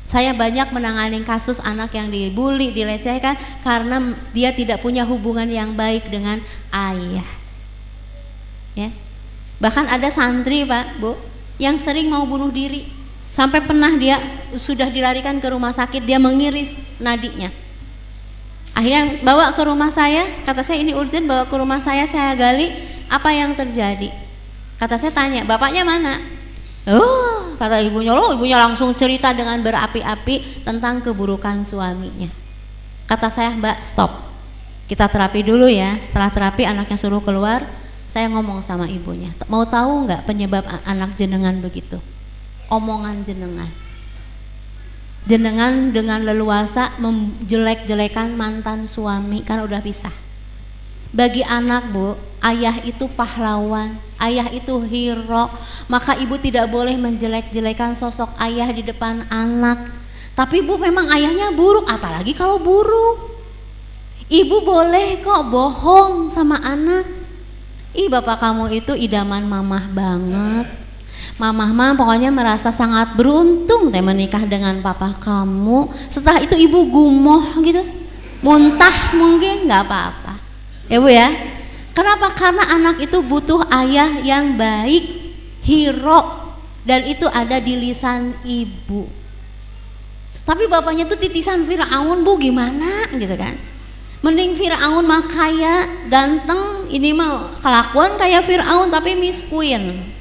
Saya banyak menangani kasus anak yang dibully, dilecehkan karena dia tidak punya hubungan yang baik dengan ayah. Ya. Bahkan ada santri Pak, Bu, yang sering mau bunuh diri. Sampai pernah dia sudah dilarikan ke rumah sakit, dia mengiris nadinya. Akhirnya bawa ke rumah saya, kata saya ini urgent, bawa ke rumah saya gali apa yang terjadi. Kata saya tanya, bapaknya mana? Oh, kata ibunya, ibunya langsung cerita dengan berapi-api tentang keburukan suaminya. Kata saya, Mbak, stop, kita terapi dulu ya. Setelah terapi anaknya suruh keluar, saya ngomong sama ibunya, mau tahu nggak penyebab anak jenengan begitu? Omongan jenengan. Jenengan dengan leluasa menjelek-jelekan mantan suami karena udah pisah. Bagi anak, Bu, ayah itu pahlawan, ayah itu hero, maka ibu tidak boleh menjelek-jelekan sosok ayah di depan anak. Tapi Bu, memang ayahnya buruk, apalagi kalau buruk. Ibu boleh kok bohong sama anak. Ih, bapak kamu itu idaman mamah banget. Mamah mah pokoknya merasa sangat beruntung teh menikah dengan papa kamu. Setelah itu ibu gumoh gitu, muntah mungkin, nggak apa-apa ya Bu ya. Kenapa? Karena anak itu butuh ayah yang baik, hero, dan itu ada di lisan ibu. Tapi bapaknya tuh titisan Firaun Bu, gimana gitu kan. Mending Firaun mah kaya, ganteng, ini mah kelakuan kayak Firaun tapi miskin.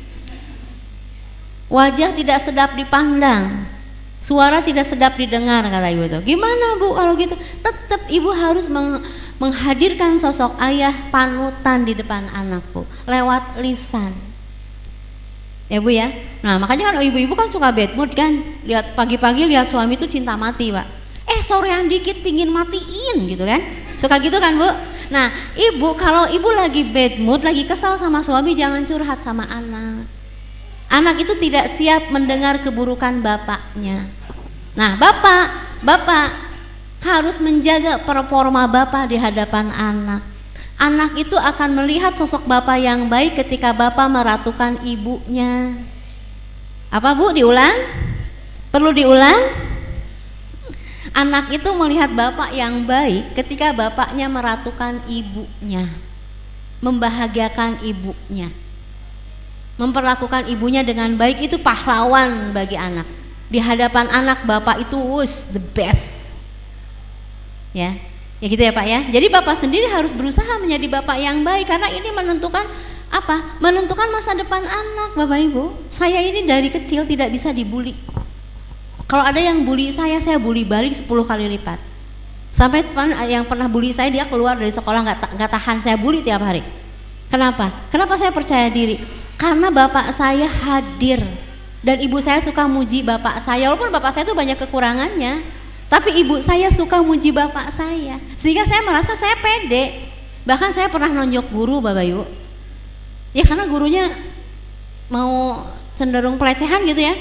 Wajah tidak sedap dipandang, suara tidak sedap didengar, kata ibu itu. Gimana Bu kalau gitu? Tetap ibu harus menghadirkan sosok ayah panutan di depan anak Bu, lewat lisan. Ya Bu ya. Nah makanya kan ibu-ibu kan suka bad mood kan, lihat pagi-pagi lihat suami itu cinta mati Pak. Sorean dikit pingin matiin gitu kan, suka gitu kan Bu. Nah ibu, kalau ibu lagi bad mood, lagi kesal sama suami, jangan curhat sama anak. Anak itu tidak siap mendengar keburukan bapaknya. Nah bapak harus menjaga performa bapak di hadapan anak. Anak itu akan melihat sosok bapak yang baik ketika bapak meratukan ibunya. Apa Bu, diulang? Perlu diulang? Anak itu melihat bapak yang baik ketika bapaknya meratukan ibunya, membahagiakan ibunya, memperlakukan ibunya dengan baik. Itu pahlawan bagi anak. Di hadapan anak, bapak itu the best. Ya gitu ya Pak ya. Jadi bapak sendiri harus berusaha menjadi bapak yang baik, karena ini menentukan apa? Menentukan masa depan anak. Bapak Ibu, saya ini dari kecil tidak bisa dibully. Kalau ada yang bully saya bully balik 10 kali lipat. Sampai yang pernah bully saya, dia keluar dari sekolah nggak tahan saya bully tiap hari. Kenapa? Kenapa saya percaya diri? Karena bapak saya hadir, dan ibu saya suka muji bapak saya. Walaupun bapak saya itu banyak kekurangannya, tapi ibu saya suka muji bapak saya, sehingga saya merasa saya pede. Bahkan saya pernah nonjok guru Bapak Ibu, ya karena gurunya mau cenderung pelecehan gitu ya.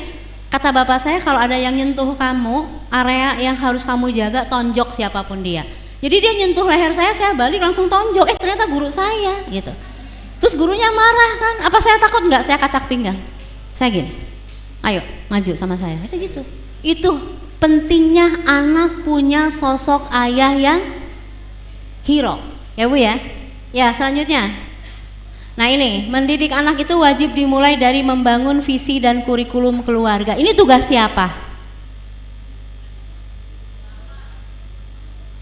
Kata bapak saya, kalau ada yang nyentuh kamu, area yang harus kamu jaga, tonjok siapapun dia. Jadi dia nyentuh leher saya balik langsung tonjok. Ternyata guru saya gitu. Terus gurunya marah kan, apa saya takut? Enggak, saya kacak pinggang. Saya gini, ayo maju sama saya gitu. Itu pentingnya anak punya sosok ayah yang hero ya Bu ya. Ya selanjutnya, nah ini mendidik anak itu wajib dimulai dari membangun visi dan kurikulum keluarga. Ini tugas siapa?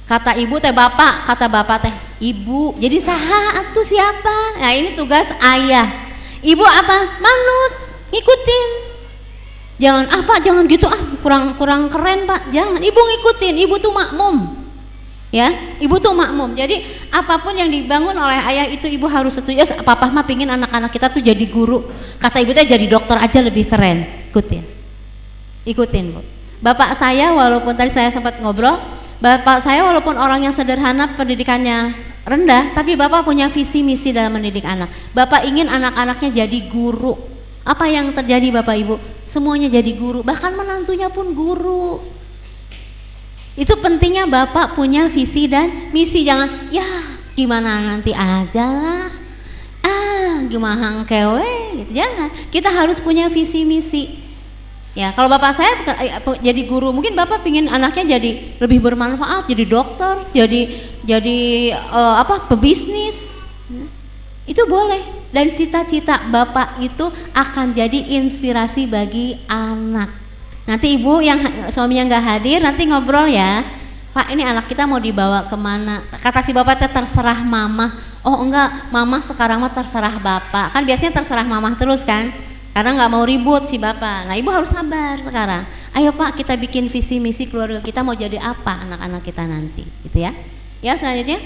Kata ibu teh bapak, kata bapak teh ibu. Jadi saha atuh siapa? Nah ini tugas ayah. Ibu apa? Manut, ngikutin. Jangan gitu, kurang keren Pak. Jangan, ibu ngikutin, ibu tuh makmum. Ya, ibu tuh makmum. Jadi apapun yang dibangun oleh ayah itu ibu harus setuju. Papa mah pingin anak-anak kita tuh jadi guru. Kata ibu teh jadi dokter aja lebih keren. Ikutin Bu. Bapak saya walaupun tadi saya sempat ngobrol, bapak saya walaupun orang yang sederhana, pendidikannya rendah, tapi bapak punya visi misi dalam mendidik anak. Bapak ingin anak-anaknya jadi guru. Apa yang terjadi Bapak Ibu? Semuanya jadi guru, bahkan menantunya pun guru. Itu pentingnya bapak punya visi dan misi. Jangan ya gimana nanti aja lah, gimana kewe gitu. Jangan, kita harus punya visi misi. Ya, kalau bapak saya jadi guru, mungkin bapak pingin anaknya jadi lebih bermanfaat, jadi dokter, jadi pebisnis, itu boleh. Dan cita-cita bapak itu akan jadi inspirasi bagi anak. Nanti ibu yang suaminya nggak hadir, nanti ngobrol ya, Pak ini anak kita mau dibawa kemana? Kata si bapak terserah mama. Oh enggak, mama sekarang mah terserah bapak. Kan biasanya terserah mama terus kan? Karena nggak mau ribut si bapak. Nah ibu harus sabar sekarang. Ayo pak kita bikin visi misi keluarga kita mau jadi apa anak-anak kita nanti, gitu ya. Ya selanjutnya.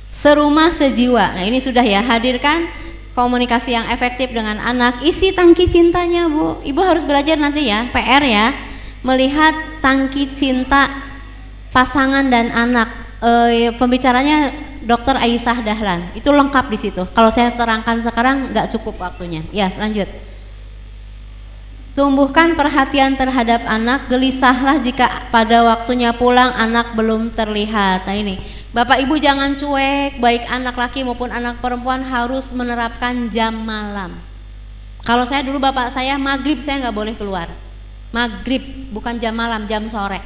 Serumah sejiwa. Nah ini sudah ya, hadirkan komunikasi yang efektif dengan anak. Isi tangki cintanya bu. Ibu harus belajar nanti ya, PR ya. Melihat tangki cinta pasangan dan anak. Pembicaranya Dr. Aisyah Dahlan, itu lengkap di situ. Kalau saya terangkan sekarang nggak cukup waktunya. Ya, lanjut. Tumbuhkan perhatian terhadap anak, gelisahlah jika pada waktunya pulang anak belum terlihat. Nah ini, Bapak Ibu jangan cuek, baik anak laki maupun anak perempuan harus menerapkan jam malam. Kalau saya dulu bapak saya maghrib saya nggak boleh keluar. Maghrib, bukan jam malam, jam sore.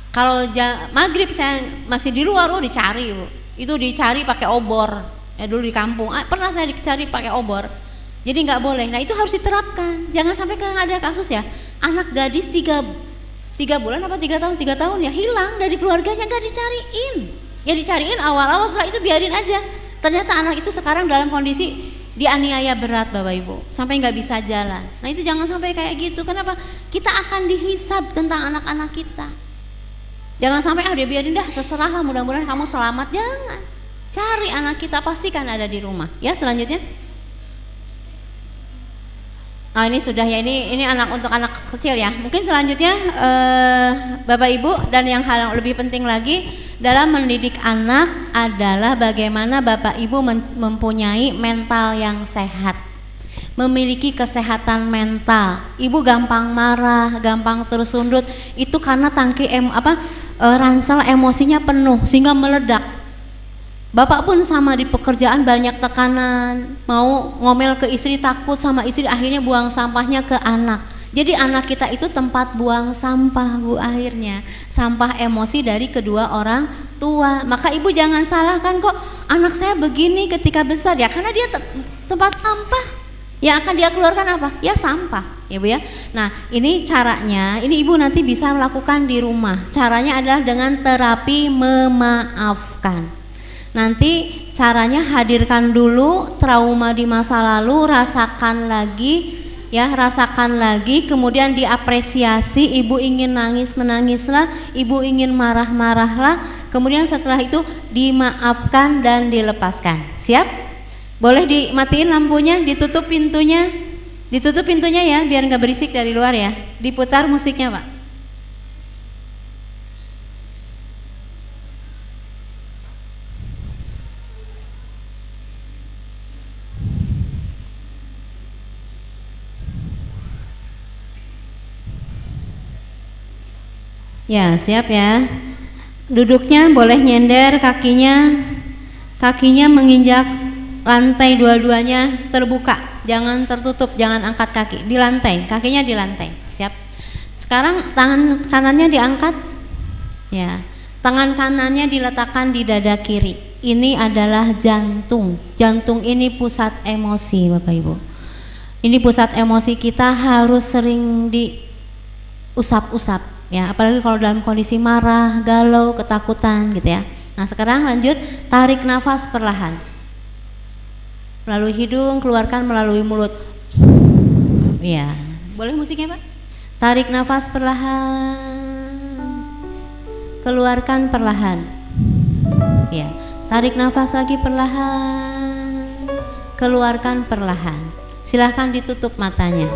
Kalau maghrib saya masih di luar, dicari bu. Itu dicari pakai obor ya dulu di kampung, pernah saya dicari pakai obor, jadi nggak boleh. Nah itu harus diterapkan, jangan sampai kan ada kasus ya anak gadis 3 bulan apa 3 tahun ya hilang dari keluarganya, nggak dicariin ya, dicariin awal-awal, setelah itu biarin aja. Ternyata anak itu sekarang dalam kondisi dianiaya berat bapak ibu sampai nggak bisa jalan. Nah itu jangan sampai kayak gitu. Kenapa? Kita akan dihisab tentang anak-anak kita. Jangan sampai dia biarin dah, terserah lah, mudah-mudahan kamu selamat. Jangan, cari anak kita, pastikan ada di rumah. Ya selanjutnya. Oh ini sudah ya, ini anak untuk anak kecil ya. Mungkin selanjutnya Bapak Ibu, dan yang hal lebih penting lagi dalam mendidik anak adalah bagaimana Bapak Ibu mempunyai mental yang sehat. Memiliki kesehatan mental. Ibu gampang marah, gampang tersundut, itu karena tangki ransel emosinya penuh sehingga meledak. Bapak pun sama, di pekerjaan banyak tekanan, mau ngomel ke istri, takut sama istri, akhirnya buang sampahnya ke anak. Jadi anak kita itu tempat buang sampah bu, akhirnya sampah emosi dari kedua orang tua. Maka ibu jangan salahkan, kok anak saya begini ketika besar, ya karena dia tempat sampah. Yang akan dia keluarkan apa? Ya sampah, ya bu ya. Nah ini caranya, ini ibu nanti bisa melakukan di rumah. Caranya adalah dengan terapi memaafkan. Nanti caranya hadirkan dulu trauma di masa lalu, rasakan lagi, ya rasakan lagi, kemudian diapresiasi. Ibu ingin nangis, menangislah, ibu ingin marah-marahlah, kemudian setelah itu dimaafkan dan dilepaskan. Siap? Boleh dimatiin lampunya, ditutup pintunya ya, biar nggak berisik dari luar ya. Diputar musiknya pak. Ya siap ya. Duduknya boleh nyender, kakinya menginjak lantai, dua-duanya terbuka, jangan tertutup, jangan angkat kaki, di lantai, kakinya di lantai. Siap. Sekarang tangan kanannya diangkat ya, tangan kanannya diletakkan di dada kiri. Ini adalah jantung. Jantung ini pusat emosi bapak ibu. Ini pusat emosi kita, harus sering diusap-usap ya, apalagi kalau dalam kondisi marah, galau, ketakutan gitu ya. Nah sekarang lanjut, tarik nafas perlahan melalui hidung, keluarkan melalui mulut. Ya, boleh musiknya pak? Tarik nafas perlahan, keluarkan perlahan. Ya, tarik nafas lagi perlahan, keluarkan perlahan. Silahkan ditutup matanya.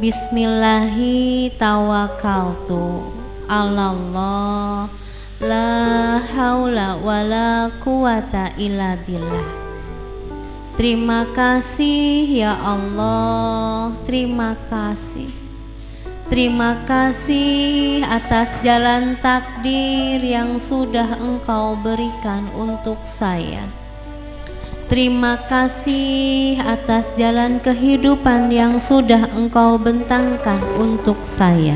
Bismillahi tawakkaltu 'alallah, la haula wala quwata illa billah. Terima kasih ya Allah, terima kasih. Terima kasih atas jalan takdir yang sudah Engkau berikan untuk saya. Terima kasih atas jalan kehidupan yang sudah Engkau bentangkan untuk saya.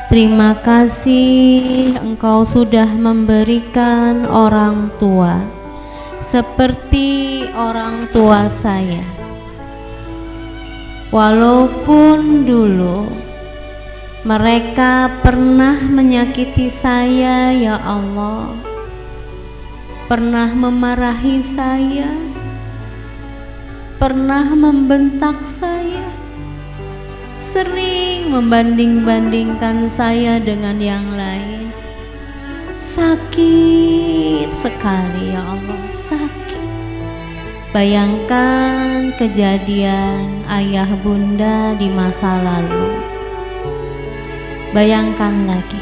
Terima kasih Engkau sudah memberikan orang tua seperti orang tua saya. Walaupun dulu mereka pernah menyakiti saya, ya Allah, pernah memarahi saya, pernah membentak saya, sering membanding-bandingkan saya dengan yang lain. Sakit sekali, ya Allah, sakit. Bayangkan kejadian ayah bunda di masa lalu. Bayangkan lagi,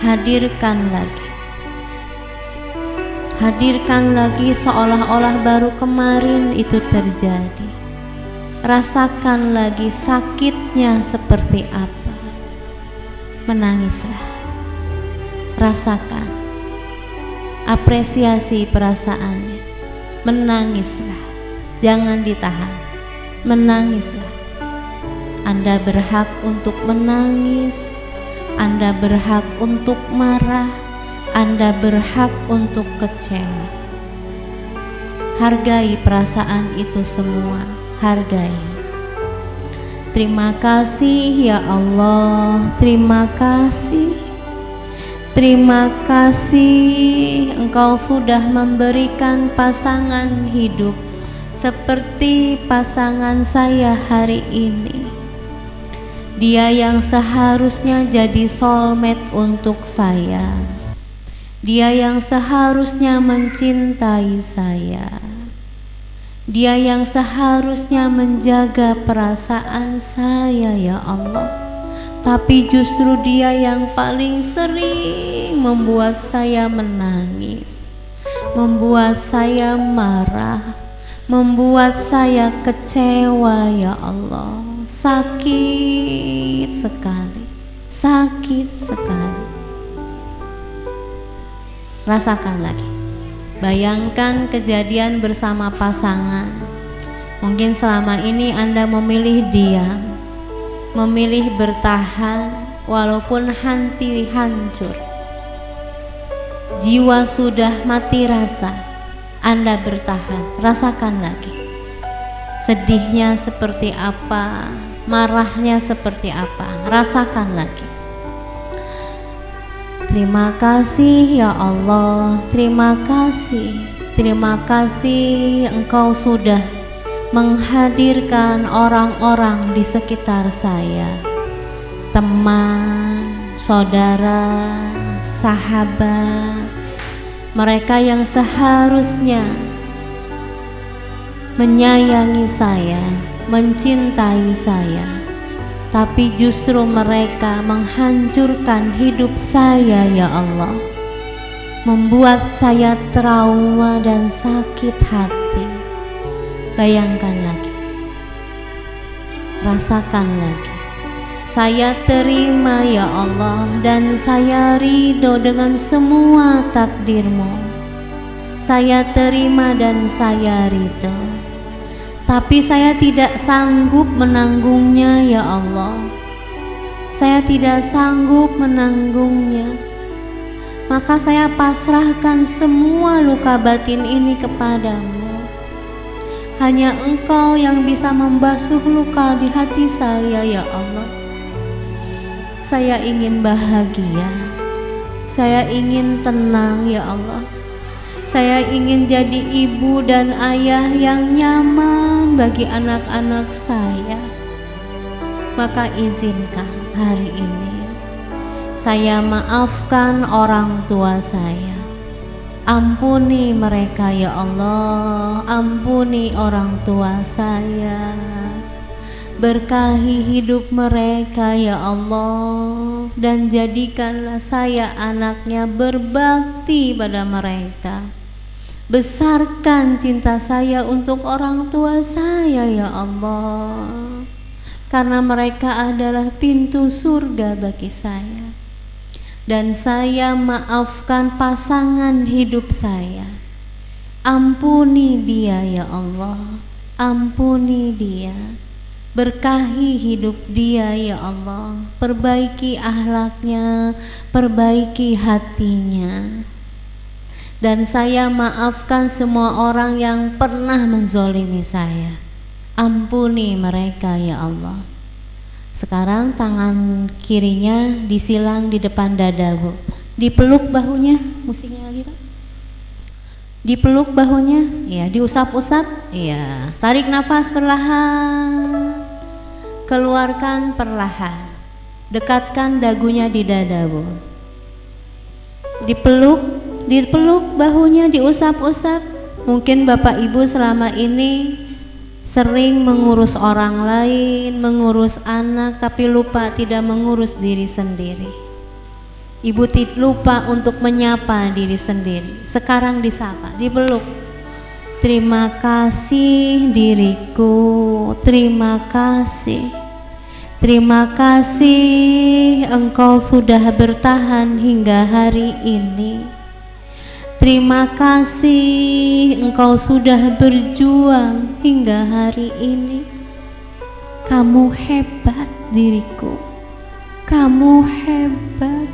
hadirkan lagi. Hadirkan lagi seolah-olah baru kemarin itu terjadi. Rasakan lagi sakitnya seperti apa. Menangislah. Rasakan. Apresiasi perasaannya. Menangislah. Jangan ditahan. Menangislah. Anda berhak untuk menangis. Anda berhak untuk marah. Anda berhak untuk kecewa. Hargai perasaan itu semua. Hargai. Terima kasih ya Allah. Terima kasih. Terima kasih Engkau sudah memberikan pasangan hidup seperti pasangan saya hari ini. Dia yang seharusnya jadi soulmate untuk saya. Dia yang seharusnya mencintai saya. Dia yang seharusnya menjaga perasaan saya, ya Allah. Tapi justru dia yang paling sering membuat saya menangis, membuat saya marah, membuat saya kecewa, ya Allah. Sakit sekali, sakit sekali. Rasakan lagi. Bayangkan kejadian bersama pasangan. Mungkin selama ini Anda memilih diam, memilih bertahan walaupun hati hancur. Jiwa sudah mati rasa. Anda bertahan. Rasakan lagi. Sedihnya seperti apa, marahnya seperti apa. Rasakan lagi. Terima kasih ya Allah, terima kasih. Terima kasih Engkau sudah menghadirkan orang-orang di sekitar saya. Teman, saudara, sahabat. Mereka yang seharusnya menyayangi saya, mencintai saya, tapi justru mereka menghancurkan hidup saya, ya Allah. Membuat saya trauma dan sakit hati. Bayangkan lagi. Rasakan lagi. Saya terima ya Allah, dan saya ridho dengan semua takdir-Mu. Saya terima dan saya ridho. Tapi saya tidak sanggup menanggungnya, ya Allah. Saya tidak sanggup menanggungnya. Maka saya pasrahkan semua luka batin ini kepadamu. Hanya Engkau yang bisa membasuh luka di hati saya, ya Allah. Saya ingin bahagia. Saya ingin tenang, ya Allah. Saya ingin jadi ibu dan ayah yang nyaman bagi anak-anak saya. Maka izinkan hari ini saya maafkan orang tua saya. Ampuni mereka ya Allah. Ampuni orang tua saya. Berkahi hidup mereka ya Allah, dan jadikanlah saya anaknya berbakti pada mereka. Besarkan cinta saya untuk orang tua saya ya Allah, karena mereka adalah pintu surga bagi saya. Dan saya maafkan pasangan hidup saya. Ampuni dia ya Allah, ampuni dia, berkahi hidup dia ya Allah, perbaiki akhlaknya, perbaiki hatinya. Dan saya maafkan semua orang yang pernah menzolimi saya, ampuni mereka ya Allah. Sekarang tangan kirinya disilang di depan dada, Bu. Dipeluk bahunya, musiknya lagi Pak. Dipeluk bahunya, ya, diusap-usap, ya. Tarik nafas perlahan, keluarkan perlahan. Dekatkan dagunya di dada, Bu. Dipeluk bahunya, diusap-usap. Mungkin Bapak Ibu selama ini sering mengurus orang lain, mengurus anak, tapi lupa tidak mengurus diri sendiri. Ibu lupa untuk menyapa diri sendiri. Sekarang disapa, dipeluk. Terima kasih diriku, terima kasih. Terima kasih engkau sudah bertahan hingga hari ini. Terima kasih engkau sudah berjuang hingga hari ini. Kamu hebat diriku, kamu hebat.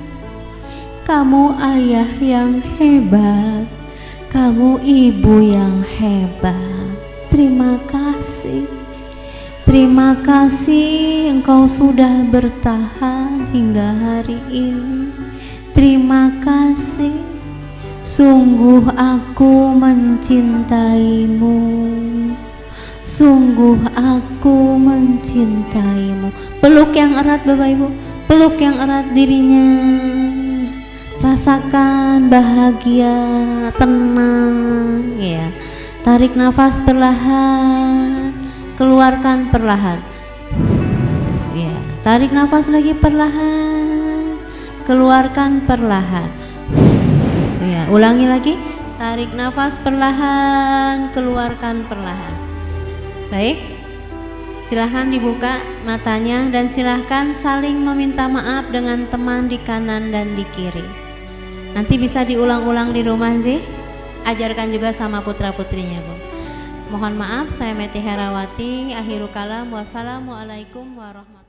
Kamu ayah yang hebat, kamu ibu yang hebat. Terima kasih, terima kasih engkau sudah bertahan hingga hari ini. Terima kasih, sungguh aku mencintaimu, sungguh aku mencintaimu. Peluk yang erat Bapak Ibu, peluk yang erat dirinya. Rasakan bahagia, tenang, ya. Tarik nafas perlahan, keluarkan perlahan. Ya, tarik nafas lagi perlahan, keluarkan perlahan. Ya, ulangi lagi. Tarik nafas perlahan, keluarkan perlahan. Baik. Silahkan dibuka matanya dan silahkan saling meminta maaf dengan teman di kanan dan di kiri. Nanti bisa diulang-ulang di rumah sih. Ajarkan juga sama putra-putrinya, Bu. Mohon maaf, saya Meti Herawati. Akhirul kalam. Wassalamualaikum warahmatullahi wabarakatuh.